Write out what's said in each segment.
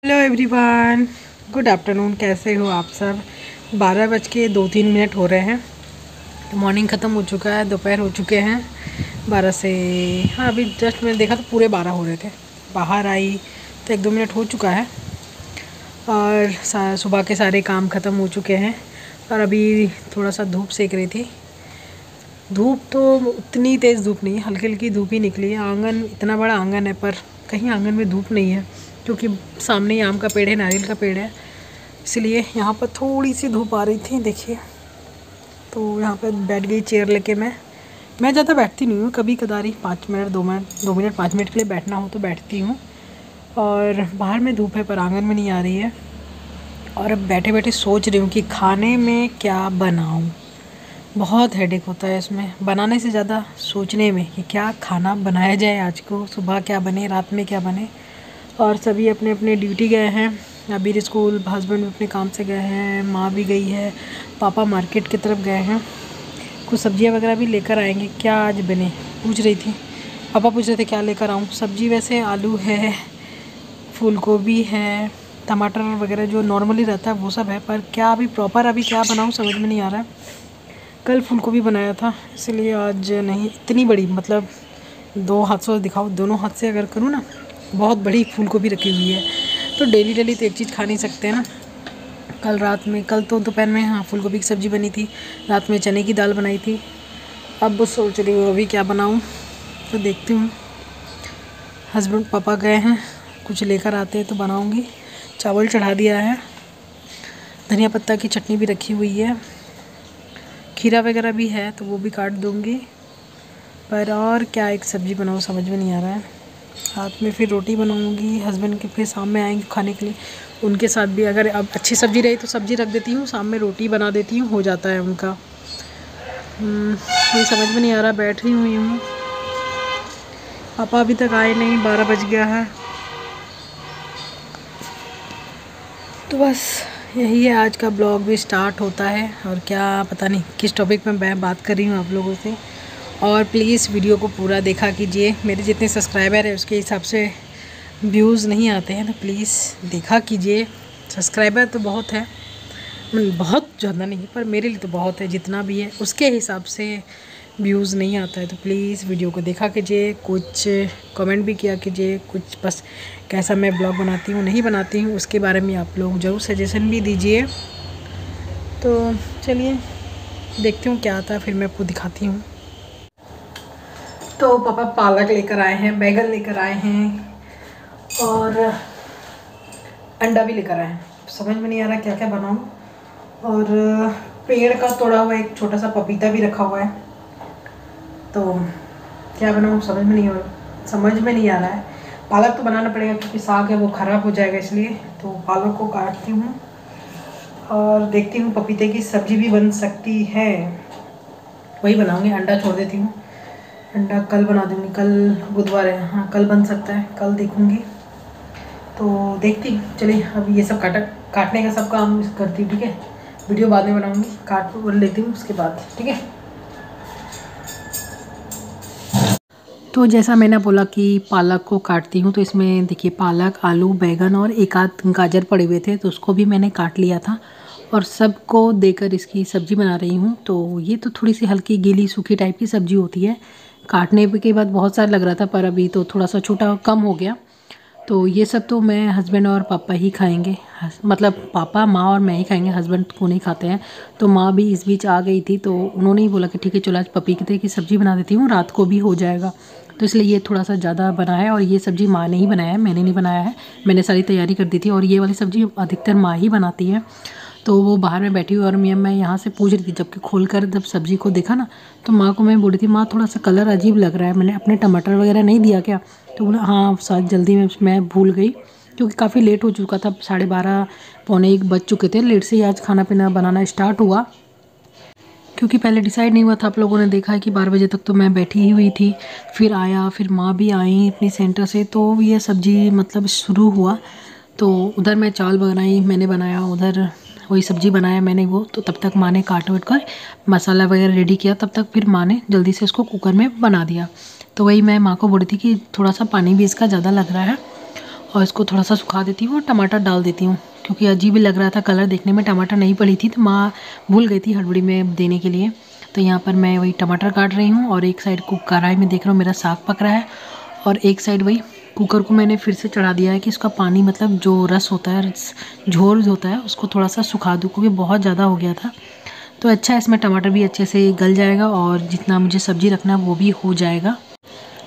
Hello everyone, good afternoon. कैसे हो आप सब? 12:02 हो रहे हैं। तो मॉर्निंग ख़त्म हो चुका है, दोपहर हो चुके हैं 12 से। हाँ, अभी जस्ट मैंने देखा तो पूरे 12 हो रहे थे। बाहर आई तो 1-2 मिनट हो चुका है और सुबह के सारे काम ख़त्म हो चुके हैं। और अभी थोड़ा सा धूप सेक रही थी। धूप तो उतनी तेज़ धूप नहीं है, हल्की हल्की धूप ही निकली है। आंगन, इतना बड़ा आंगन है पर कहीं आंगन में धूप नहीं है, क्योंकि सामने ही आम का पेड़ है, नारियल का पेड़ है, इसलिए यहाँ पर थोड़ी सी धूप आ रही थी। देखिए, तो यहाँ पर बैठ गई चेयर लेके। मैं ज़्यादा बैठती नहीं हूँ, कभी कदारी 5 मिनट 2 मिनट 5 मिनट के लिए बैठना हो तो बैठती हूँ। और बाहर में धूप है पर आंगन में नहीं आ रही है। और अब बैठे बैठे सोच रही हूँ कि खाने में क्या बनाऊँ। बहुत हेडेक होता है इसमें, बनाने से ज़्यादा सोचने में कि क्या खाना बनाया जाए आज को, सुबह क्या बने, रात में क्या बने। और सभी अपने अपने ड्यूटी गए हैं, अभी स्कूल, हस्बैंड अपने काम से गए हैं, माँ भी गई है, पापा मार्केट की तरफ गए हैं। कुछ सब्जियां वगैरह भी लेकर आएंगे। क्या आज बने पूछ रही थी, पापा पूछ रहे थे क्या लेकर आऊँ। सब्जी वैसे आलू है, फूल गोभी है, टमाटर वगैरह जो नॉर्मली रहता है वो सब है, पर क्या अभी प्रॉपर अभी क्या बनाऊँ समझ में नहीं आ रहा है। कल फूल गोभी बनाया था, इसलिए आज नहीं। इतनी बड़ी, मतलब 2 हाथ से दिखाओ, दोनों हाथ से अगर करूँ ना, बहुत बड़ी फूल गोभी रखी हुई है। तो डेली डेली तो एक चीज़ खा नहीं सकते हैं ना। कल तो दोपहर में हाँ फूल गोभी की सब्ज़ी बनी थी, रात में चने की दाल बनाई थी। अब सोच रही हूँ अभी क्या बनाऊँ, तो देखती हूँ। हस्बैंड पापा गए हैं, कुछ लेकर आते हैं तो बनाऊँगी। चावल चढ़ा दिया है, धनिया पत्ता की चटनी भी रखी हुई है, खीरा वगैरह भी है तो वो भी काट दूँगी। पर और क्या एक सब्ज़ी बनाऊँ समझ में नहीं आ रहा है। रात में फिर रोटी बनाऊँगी, हस्बैंड के फिर शाम में आएंगे खाने के लिए, उनके साथ भी अगर अब अच्छी सब्ज़ी रही तो सब्ज़ी रख देती हूँ, शाम में रोटी बना देती हूँ, हो जाता है उनका। कोई समझ में नहीं आ रहा, बैठी हुई हूँ। पापा अभी तक आए नहीं, 12 बज गया है। तो बस यही है, आज का ब्लॉग भी स्टार्ट होता है। और क्या पता नहीं किस टॉपिक में मैं बात कर रही हूँ आप लोगों से। और प्लीज़ वीडियो को पूरा देखा कीजिए, मेरे जितने सब्सक्राइबर है उसके हिसाब से व्यूज़ नहीं आते हैं, तो प्लीज़ देखा कीजिए। सब्सक्राइबर तो बहुत है, बहुत ज़्यादा नहीं पर मेरे लिए तो बहुत है, जितना भी है उसके हिसाब से व्यूज़ नहीं आता है। तो प्लीज़ वीडियो को देखा कीजिए, कुछ कमेंट भी किया कीजिए, कुछ बस कैसा मैं ब्लॉग बनाती हूँ नहीं बनाती हूँ उसके बारे में आप लोग ज़रूर सजेशन भी दीजिए। तो चलिए देखती हूँ क्या आता है, फिर मैं आपको दिखाती हूँ। तो पापा पालक लेकर आए हैं, बैगन लेकर आए हैं और अंडा भी लेकर आए हैं। समझ में नहीं आ रहा क्या क्या बनाऊँ। और पेड़ का तोड़ा हुआ एक छोटा सा पपीता भी रखा हुआ है, तो क्या बनाऊँ समझ में नहीं आ रहा है। पालक तो बनाना पड़ेगा क्योंकि साग है वो ख़राब हो जाएगा, इसलिए तो पालक को काटती हूँ और देखती हूँ। पपीते की सब्ज़ी भी बन सकती है, वही बनाऊँगी। अंडा छोड़ देती हूँ, अंडा कल बना दूँगी, कल बुधवार है, हाँ कल बन सकता है, कल देखूँगी। तो देखती हूँ। चलिए अब ये सब काटने का सब काम करती हूँ, ठीक है। वीडियो बाद में बनाऊँगी, काट लेती हूँ उसके बाद, ठीक है। तो जैसा मैंने बोला कि पालक को काटती हूँ, तो इसमें देखिए पालक, आलू, बैगन और एक आध गाजर पड़े हुए थे, तो उसको भी मैंने काट लिया था और सबको देकर इसकी सब्ज़ी बना रही हूँ। तो ये तो थोड़ी सी हल्की गीली सूखी टाइप की सब्ज़ी होती है। काटने के बाद बहुत सारा लग रहा था, पर अभी तो थोड़ा सा छोटा कम हो गया। तो ये सब तो मैं, हस्बैंड और पापा ही खाएंगे, मतलब पापा, माँ और मैं ही खाएंगे, हस्बैंड को नहीं खाते हैं। तो माँ भी इस बीच आ गई थी, तो उन्होंने ही बोला कि ठीक है चलो आज पपीते की सब्ज़ी बना देती हूँ, रात को भी हो जाएगा। तो इसलिए ये थोड़ा सा ज़्यादा बना है। और ये सब्ज़ी माँ ने ही बनाया है, मैंने नहीं बनाया है, मैंने सारी तैयारी कर दी थी। और ये वाली सब्ज़ी अधिकतर माँ ही बनाती है। तो वो बाहर में बैठी हुई और मैं यहाँ से पूछ रही थी, जबकि खोल कर जब सब्ज़ी को देखा ना, तो माँ को मैं बोल रही थी, माँ थोड़ा सा कलर अजीब लग रहा है, मैंने अपने टमाटर वगैरह नहीं दिया क्या? तो बोला हाँ शायद जल्दी में मैं भूल गई, क्योंकि काफ़ी लेट हो चुका था, 12:30 पौने 1 बज चुके थे। लेट से ही आज खाना पीना बनाना स्टार्ट हुआ, क्योंकि पहले डिसाइड नहीं हुआ था। आप लोगों ने देखा है कि 12 बजे तक तो मैं बैठी ही हुई थी, फिर आया, फिर माँ भी आई अपनी सेंटर से, तो ये सब्ज़ी मतलब शुरू हुआ। तो उधर मैं चावल बनाई, मैंने बनाया, उधर वही सब्ज़ी बनाया मैंने वो। तो तब तक माँ ने काट वाट कर मसाला वगैरह रेडी किया, तब तक फिर माँ ने जल्दी से इसको कुकर में बना दिया। तो वही मैं माँ को बोल रही थी कि थोड़ा सा पानी भी इसका ज़्यादा लग रहा है। और इसको थोड़ा सा सुखा देती हूँ और टमाटर डाल देती हूँ, क्योंकि अजीब ही लग रहा था कलर देखने में। टमाटर नहीं पड़ी थी तो माँ भूल गई थी हड़बड़ी में देने के लिए। तो यहाँ पर मैं वही टमाटर काट रही हूँ और एक साइड को कढ़ाई में देख रहा हूँ मेरा साग पक रहा है, और एक साइड वही कुकर को मैंने फिर से चढ़ा दिया है कि इसका पानी मतलब जो रस होता है, झोल होता है, उसको थोड़ा सा सुखा दूँ, क्योंकि बहुत ज़्यादा हो गया था। तो अच्छा, इसमें टमाटर भी अच्छे से गल जाएगा और जितना मुझे सब्ज़ी रखना है वो भी हो जाएगा।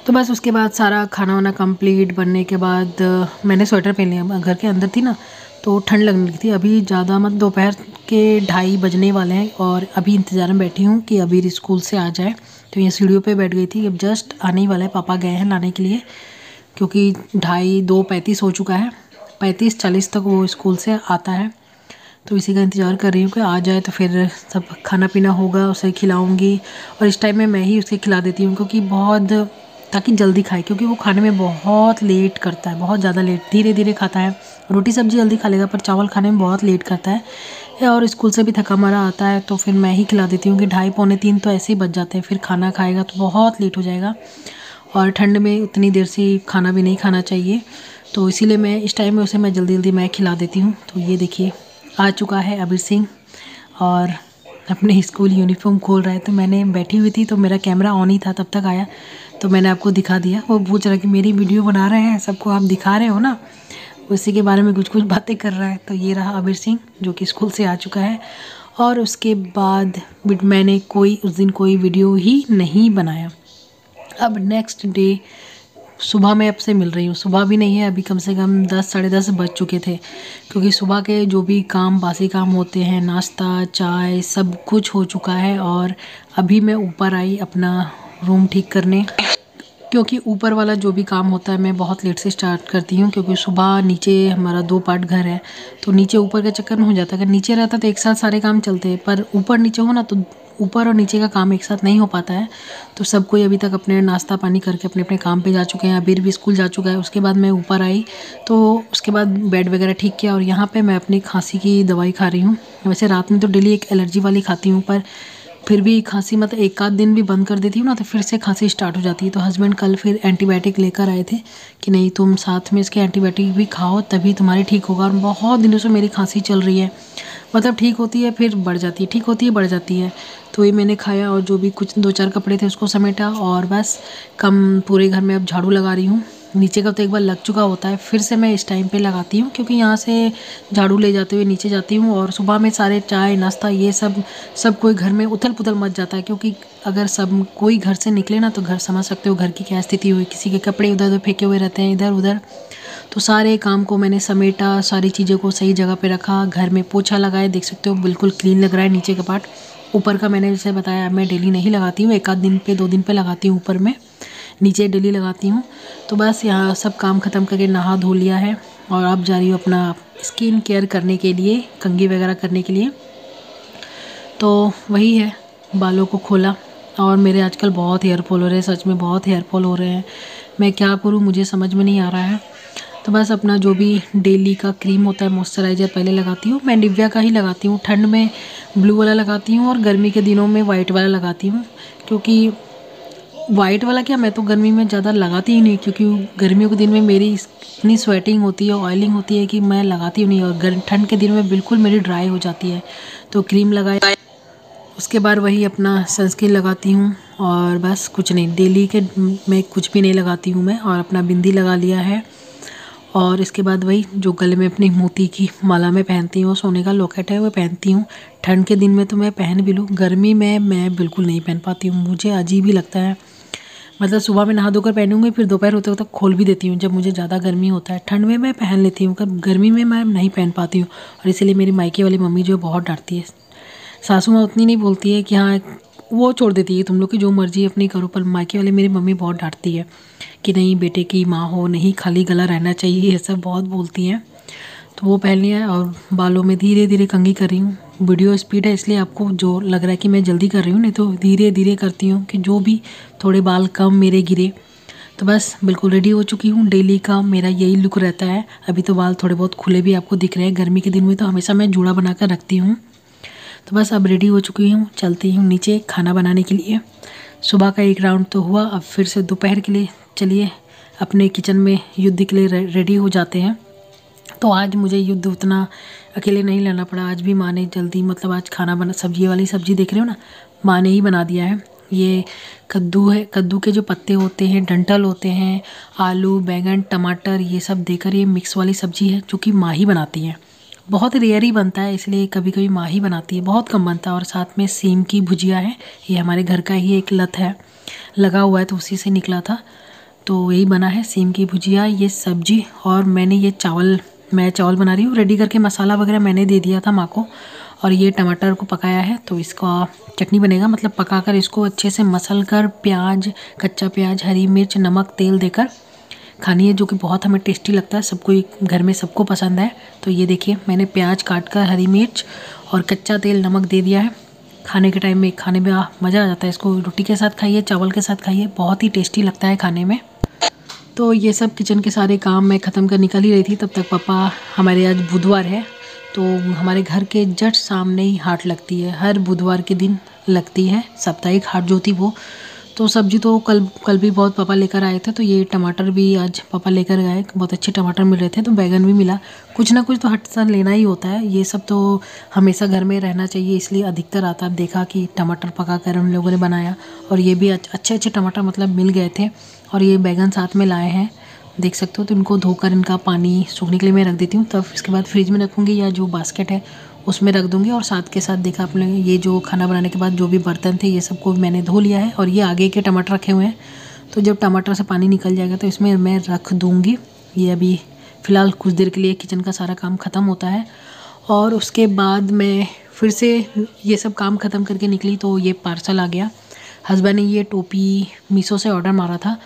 तो बस उसके बाद सारा खाना वाना कंप्लीट बनने के बाद मैंने स्वेटर पहन लिया। घर के अंदर थी ना तो ठंड लगने लगी थी। अभी ज़्यादा मत, दोपहर के 2:30 बजने वाले हैं और अभी इंतज़ार में बैठी हूँ कि अभी स्कूल से आ जाए। तो ये सीढ़ियों पे बैठ गई थी, अब जस्ट आने ही वाला है, पापा गए हैं लाने के लिए, क्योंकि 2:35 हो चुका है, 35-40 तक वो स्कूल से आता है। तो इसी का इंतज़ार कर रही हूँ कि आ जाए तो फिर सब खाना पीना होगा, उसे खिलाऊँगी। और इस टाइम में मैं ही उसे खिला देती हूँ, क्योंकि बहुत, ताकि जल्दी खाए, क्योंकि वो खाने में बहुत लेट करता है, बहुत ज़्यादा लेट, धीरे धीरे खाता है। रोटी सब्ज़ी जल्दी खा लेगा पर चावल खाने में बहुत लेट करता है। और स्कूल से भी थका मारा आता है तो फिर मैं ही खिला देती हूँ कि 2:30-3 तो ऐसे ही बच जाते हैं। फिर खाना खाएगा तो बहुत लेट हो जाएगा, और ठंड में उतनी देर से खाना भी नहीं खाना चाहिए। तो इसीलिए मैं इस टाइम में उसे मैं जल्दी जल्दी मैं खिला देती हूँ। तो ये देखिए आ चुका है अबीर सिंह और अपने स्कूल यूनिफॉर्म खोल रहा है। तो मैंने बैठी हुई थी तो मेरा कैमरा ऑन ही था, तब तक आया तो मैंने आपको दिखा दिया। वो पूछ रहा कि मेरी वीडियो बना रहे हैं, सबको आप दिखा रहे हो ना, उसी के बारे में कुछ कुछ बातें कर रहा है। तो ये रहा अबीर सिंह जो कि स्कूल से आ चुका है। और उसके बाद मैंने उस दिन कोई वीडियो ही नहीं बनाया। अब नेक्स्ट डे सुबह मैं आपसे मिल रही हूँ। सुबह भी नहीं है, अभी कम से कम 10 साढ़े 10 बज चुके थे, क्योंकि सुबह के जो भी काम, बासी काम होते हैं, नाश्ता चाय सब कुछ हो चुका है। और अभी मैं ऊपर आई अपना रूम ठीक करने, क्योंकि ऊपर वाला जो भी काम होता है मैं बहुत लेट से स्टार्ट करती हूँ, क्योंकि सुबह नीचे हमारा 2 पार्ट घर है तो नीचे ऊपर के चक्कर में हो जाता है। अगर नीचे रहता तो एक साथ सारे काम चलते हैं, पर ऊपर नीचे हो ना तो ऊपर और नीचे का काम एक साथ नहीं हो पाता है। तो सब कोई अभी तक अपने नाश्ता पानी करके अपने अपने काम पे जा चुके हैं। अबीर भी स्कूल जा चुका है। उसके बाद मैं ऊपर आई तो उसके बाद बेड वगैरह ठीक किया, और यहाँ पे मैं अपनी खांसी की दवाई खा रही हूँ। वैसे रात में तो डेली एक एलर्जी वाली खाती हूँ, पर फिर भी खांसी मतलब एक आध दिन भी बंद कर देती हूँ ना तो फिर से खांसी स्टार्ट हो जाती है। तो हस्बैंड कल फिर एंटीबायोटिक लेकर आए थे कि नहीं तुम साथ में इसके एंटीबायोटिक भी खाओ तभी तुम्हारी ठीक होगा। और बहुत दिनों से मेरी खांसी चल रही है, मतलब ठीक होती है फिर बढ़ जाती है, ठीक होती है बढ़ जाती है। तो ये मैंने खाया और जो भी कुछ 2-4 कपड़े थे उसको समेटा, और बस कम पूरे घर में अब झाड़ू लगा रही हूँ। नीचे का तो एक बार लग चुका होता है, फिर से मैं इस टाइम पे लगाती हूँ, क्योंकि यहाँ से झाड़ू ले जाते हुए नीचे जाती हूँ और सुबह में सारे चाय नाश्ता ये सब कोई घर में उथल पुथल मच जाता है। क्योंकि अगर सब कोई घर से निकले ना तो घर समझ सकते हो घर की क्या स्थिति हुई, किसी के कपड़े इधर उधर फेंके हुए रहते हैं इधर उधर। तो सारे काम को मैंने समेटा, सारी चीज़ों को सही जगह पे रखा, घर में पोछा लगाया, देख सकते हो बिल्कुल क्लीन लग रहा है नीचे का पार्ट। ऊपर का मैंने जैसे बताया मैं डेली नहीं लगाती हूँ, एक आध दिन पे 2 दिन पे लगाती हूँ ऊपर में, नीचे डेली लगाती हूँ। तो बस यहाँ सब काम ख़त्म करके नहा धो लिया है और अब जा रही हूँ अपना स्किन केयर करने के लिए, कंघी वगैरह करने के लिए। तो वही है, बालों को खोला और मेरे आजकल बहुत हेयर फॉल हो रहे हैं, सच में बहुत हेयर फॉल हो रहे हैं। मैं क्या करूँ मुझे समझ में नहीं आ रहा है। तो बस अपना जो भी डेली का क्रीम होता है मॉइस्चराइज़र पहले लगाती हूँ। मैं निविया का ही लगाती हूँ, ठंड में ब्लू वाला लगाती हूँ और गर्मी के दिनों में वाइट वाला लगाती हूँ। क्योंकि वाइट वाला क्या, मैं तो गर्मी में ज़्यादा लगाती ही नहीं, क्योंकि गर्मियों के दिन में मेरी इतनी स्वेटिंग होती है, ऑयलिंग होती है कि मैं लगाती हूँ नहीं। और ठंड के दिन में बिल्कुल मेरी ड्राई हो जाती है। तो क्रीम लगाए, उसके बाद वही अपना सनस्क्रीन लगाती हूँ और बस कुछ नहीं, डेली के मैं कुछ भी नहीं लगाती हूँ मैं। और अपना बिंदी लगा लिया है और इसके बाद वही जो गले में अपनी मोती की माला में पहनती हूँ, सोने का लॉकेट है वो पहनती हूँ। ठंड के दिन में तो मैं पहन भी लूँ, गर्मी में मैं बिल्कुल नहीं पहन पाती हूँ, मुझे अजीब ही लगता है। मतलब सुबह में नहा धोकर पहनूंगी, फिर दोपहर होते होते खोल भी देती हूँ जब मुझे ज़्यादा गर्मी होता है। ठंड में मैं पहन लेती हूँ, पर गर्मी में मैं नहीं पहन पाती हूँ। और इसीलिए मेरी मायके वाली मम्मी जो बहुत डांटती है। सासू माँ उतनी नहीं बोलती है कि हाँ, वो छोड़ देती है तुम लोग की जो मर्जी अपनी करो, पर मायके वाली मेरी मम्मी बहुत डांटती है कि नहीं बेटे की माँ हो, नहीं खाली गला रहना चाहिए, ये सब बहुत बोलती हैं। तो वो पहन लिया और बालों में धीरे धीरे कंघी कर रही हूँ। वीडियो स्पीड है इसलिए आपको जो लग रहा है कि मैं जल्दी कर रही हूँ, नहीं तो धीरे धीरे करती हूँ कि जो भी थोड़े बाल कम मेरे गिरे। तो बस बिल्कुल रेडी हो चुकी हूँ। डेली का मेरा यही लुक रहता है। अभी तो बाल थोड़े बहुत खुले भी आपको दिख रहे हैं, गर्मी के दिन में तो हमेशा मैं जूड़ा बना कर रखती हूँ। तो बस अब रेडी हो चुकी हूँ, चलती हूँ नीचे खाना बनाने के लिए। सुबह का एक राउंड तो हुआ, अब फिर से दोपहर के लिए चलिए अपने किचन में युद्ध के लिए रेडी हो जाते हैं। तो आज मुझे युद्ध उतना अकेले नहीं लेना पड़ा। आज भी माँ ने जल्दी, मतलब आज खाना बना, सब्जी वाली सब्जी देख रहे हो ना, माँ ने ही बना दिया है। ये कद्दू है, कद्दू के जो पत्ते होते हैं, डंठल होते हैं, आलू, बैंगन, टमाटर, ये सब देकर ये मिक्स वाली सब्जी है जो कि माँ ही बनाती है। बहुत रेयर ही बनता है, इसलिए कभी कभी माँ ही बनाती है, बहुत कम बनता है। और साथ में सेम की भुजिया है, ये हमारे घर का ही एक लत है, लगा हुआ है तो उसी से निकला था, तो यही बना है सेम की भुजिया, ये सब्जी। और मैंने ये मैं चावल बना रही हूँ रेडी करके, मसाला वगैरह मैंने दे दिया था माँ को। और ये टमाटर को पकाया है तो इसका चटनी बनेगा, मतलब पकाकर इसको अच्छे से मसल कर, प्याज, कच्चा प्याज, हरी मिर्च, नमक, तेल देकर खानी है, जो कि बहुत हमें टेस्टी लगता है। सबको घर में सबको पसंद है। तो ये देखिए, मैंने प्याज काट कर, हरी मिर्च और कच्चा तेल, नमक दे दिया है। खाने के टाइम में खाने में मज़ा आ जाता है। इसको रोटी के साथ खाइए, चावल के साथ खाइए, बहुत ही टेस्टी लगता है खाने में। तो ये सब किचन के सारे काम मैं ख़त्म कर निकल ही रही थी, तब तक पापा, हमारे आज बुधवार है तो हमारे घर के जस्ट सामने ही हाट लगती है, हर बुधवार के दिन लगती है, साप्ताहिक हाट जो थी वो। तो सब्जी तो कल भी बहुत पापा लेकर आए थे, तो ये टमाटर भी आज पापा लेकर गए, बहुत अच्छे टमाटर मिल रहे थे, तो बैगन भी मिला। कुछ ना कुछ तो हट से लेना ही होता है, ये सब तो हमेशा घर में रहना चाहिए, इसलिए अधिकतर आता। देखा कि टमाटर पका कर हम लोगों ने बनाया, और ये भी अच्छे अच्छे टमाटर मतलब मिल गए थे। और ये बैगन साथ में लाए हैं, देख सकते हो। तो इनको धोकर इनका पानी सूखने के लिए मैं रख देती हूँ, तब इसके बाद फ्रिज में रखूँगी या जो बास्केट है उसमें रख दूँगी। और साथ के साथ देखा आपने, ये जो खाना बनाने के बाद जो भी बर्तन थे ये सबको मैंने धो लिया है। और ये आगे के टमाटर रखे हुए हैं, तो जब टमाटर से पानी निकल जाएगा तो इसमें मैं रख दूँगी। ये अभी फ़िलहाल कुछ देर के लिए किचन का सारा काम ख़त्म होता है, और उसके बाद मैं फिर से ये सब काम ख़त्म करके निकली तो ये पार्सल आ गया। हस्बैंड ने ये टोपी मीशो से ऑर्डर मारा था,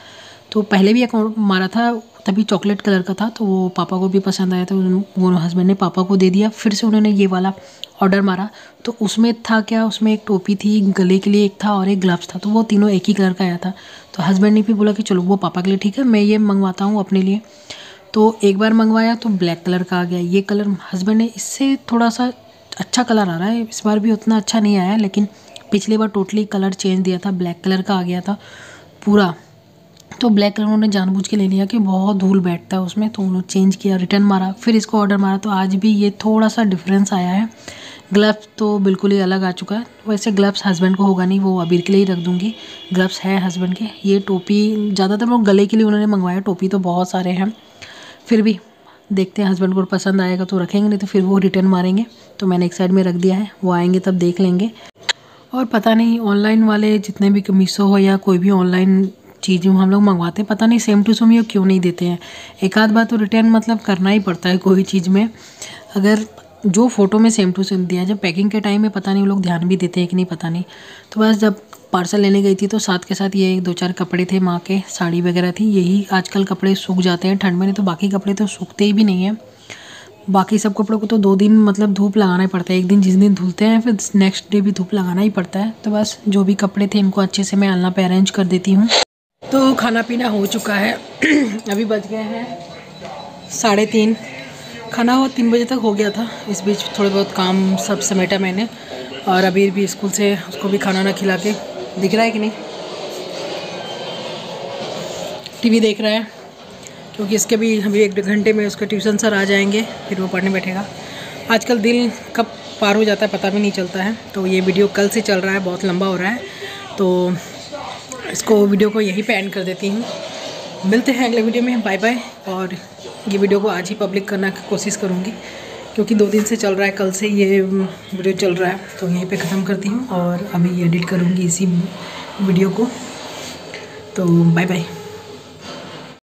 तो पहले भी एक मारा था, तभी चॉकलेट कलर का था, तो वो पापा को भी पसंद आया, तो वो हस्बैंड ने पापा को दे दिया। फिर से उन्होंने ये वाला ऑर्डर मारा, तो उसमें था क्या, उसमें एक टोपी थी, गले के लिए एक था और एक ग्लव्स था, तो वो तीनों एक ही कलर का आया था। तो हस्बैंड ने भी बोला कि चलो वो पापा के लिए ठीक है, मैं ये मंगवाता हूँ अपने लिए। तो एक बार मंगवाया तो ब्लैक कलर का आ गया। ये कलर हस्बैंड ने, इससे थोड़ा सा अच्छा कलर आ रहा है, इस बार भी उतना अच्छा नहीं आया, लेकिन पिछली बार टोटली कलर चेंज दिया था, ब्लैक कलर का आ गया था पूरा। तो ब्लैक कलर उन्होंने जानबूझ के ले लिया कि बहुत धूल बैठता है उसमें, तो उन्होंने चेंज किया, रिटर्न मारा, फिर इसको ऑर्डर मारा। तो आज भी ये थोड़ा सा डिफरेंस आया है। ग्लव्स तो बिल्कुल ही अलग आ चुका है। वैसे ग्लव्स हस्बैंड को होगा नहीं, वो अबीर के लिए ही रख दूँगी। ग्लव्स है हस्बैंड के। ये टोपी ज़्यादातर वो गले के लिए उन्होंने मंगवाया, टोपी तो बहुत सारे हैं, फिर भी देखते हैं हस्बैंड को पसंद आएगा तो रखेंगे, नहीं तो फिर वो रिटर्न मारेंगे। तो मैंने एक साइड में रख दिया है, वो आएंगे तब देख लेंगे। और पता नहीं ऑनलाइन वाले जितने भी मीशो हो या कोई भी ऑनलाइन चीज़ हम लोग मंगवाते हैं, पता नहीं सेम टू सेम ये क्यों नहीं देते हैं। एक आध बार तो रिटर्न मतलब करना ही पड़ता है कोई चीज़ में, अगर जो फ़ोटो में सेम टू सेम दिया, जब पैकिंग के टाइम में पता नहीं वो लोग ध्यान भी देते हैं कि नहीं, पता नहीं। तो बस जब पार्सल लेने गई थी तो साथ के साथ ये 2-4 कपड़े थे, माँ के साड़ी वगैरह थी। यही आजकल कपड़े सूख जाते हैं ठंड में, नहीं तो बाकी कपड़े तो सूखते ही भी नहीं हैं। बाकी सब कपड़ों को तो 2 दिन मतलब धूप लगाना ही पड़ता है, एक दिन जिस दिन धुलते हैं फिर नेक्स्ट डे भी धूप लगाना ही पड़ता है। तो बस जो भी कपड़े थे इनको अच्छे से मैं अलना पे अरेंज कर देती हूँ। तो खाना पीना हो चुका है अभी बज गए हैं 3:30। खाना वो 3 बजे तक हो गया था, इस बीच थोड़े बहुत काम सब समेटा मैंने। और अभी भी स्कूल से उसको भी खाना ना खिला के, दिख रहा है कि नहीं, टीवी देख रहा है, क्योंकि इसके भी अभी 1 घंटे में उसके ट्यूशन सर आ जाएंगे, फिर वो पढ़ने बैठेगा। आजकल दिन कब पार हो जाता है पता भी नहीं चलता है। तो ये वीडियो कल से चल रहा है, बहुत लंबा हो रहा है, तो इसको वीडियो को यहीं पे एंड कर देती हूँ। मिलते हैं अगले वीडियो में, बाय बाय। और ये वीडियो को आज ही पब्लिक करने की कोशिश करूँगी, क्योंकि 2 दिन से चल रहा है, कल से ये वीडियो चल रहा है, तो यहीं पे ख़त्म करती हूँ और अभी एडिट करूँगी इसी वीडियो को। तो बाय बाय।